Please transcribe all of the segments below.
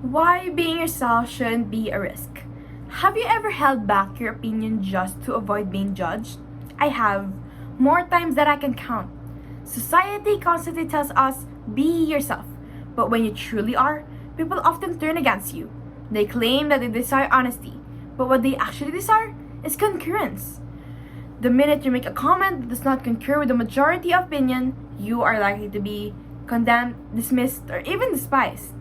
Why being yourself shouldn't be a risk. Have you ever held back your opinion just to avoid being judged? I have, more times than I can count. Society constantly tells us, be yourself. But when you truly are, people often turn against you. They claim that they desire honesty, but what they actually desire is concurrence. The minute you make a comment that does not concur with the majority opinion, you are likely to be condemned, dismissed, or even despised.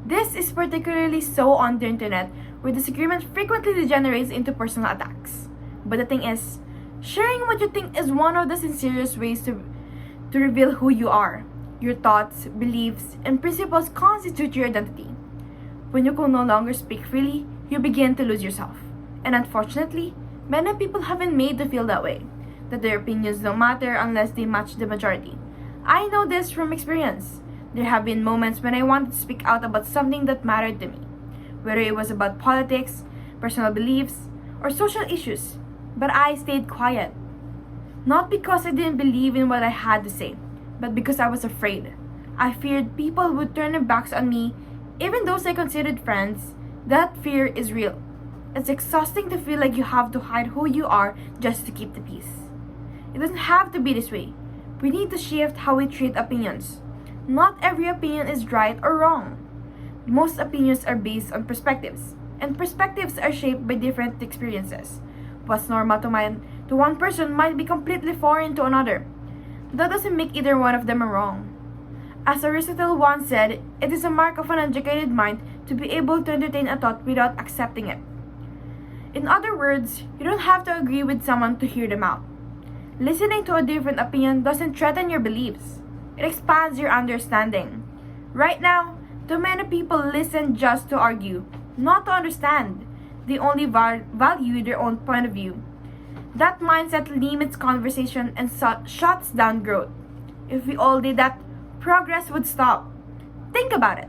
This is particularly so on the internet, where disagreement frequently degenerates into personal attacks. But the thing is, sharing what you think is one of the sincerest ways to reveal who you are. Your thoughts, beliefs, and principles constitute your identity. When you can no longer speak freely, you begin to lose yourself. And unfortunately, many people have been made to feel that way, that their opinions don't matter unless they match the majority. I know this from experience. There have been moments when I wanted to speak out about something that mattered to me, whether it was about politics, personal beliefs, or social issues, but I stayed quiet. Not because I didn't believe in what I had to say, but because I was afraid. I feared people would turn their backs on me, even those I considered friends. That fear is real. It's exhausting to feel like you have to hide who you are just to keep the peace. It doesn't have to be this way. We need to shift how we treat opinions. Not every opinion is right or wrong. Most opinions are based on perspectives, and perspectives are shaped by different experiences. What's normal to one person might be completely foreign to another. That doesn't make either one of them wrong. As Aristotle once said, it is a mark of an educated mind to be able to entertain a thought without accepting it. In other words, you don't have to agree with someone to hear them out. Listening to a different opinion doesn't threaten your beliefs. It expands your understanding. Right now, too many people listen just to argue, not to understand. They only value their own point of view. That mindset limits conversation and shuts down growth. If we all did that, progress would stop. Think about it.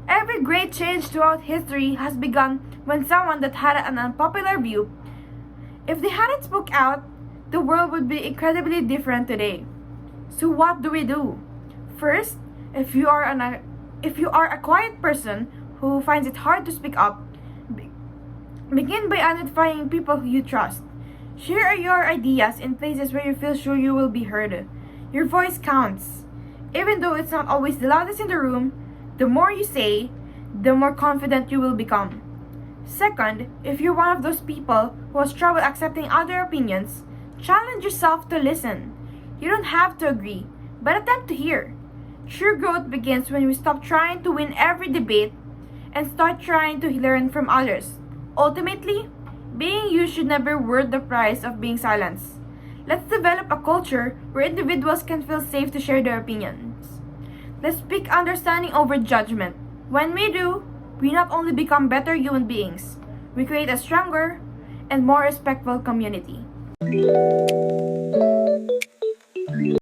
Every great change throughout history has begun when someone that had an unpopular view, if they hadn't spoke out, the world would be incredibly different today. So what do? First, if you are a quiet person who finds it hard to speak up, begin by identifying people who you trust. Share your ideas in places where you feel sure you will be heard. Your voice counts. Even though it's not always the loudest in the room, the more you say, the more confident you will become. Second, if you're one of those people who has trouble accepting other opinions, challenge yourself to listen. You don't have to agree, but attempt to hear. True growth begins when we stop trying to win every debate and start trying to learn from others. Ultimately, being you should never worth the price of being silenced. Let's develop a culture where individuals can feel safe to share their opinions. Let's pick understanding over judgment. When we do, we not only become better human beings, we create a stronger and more respectful community.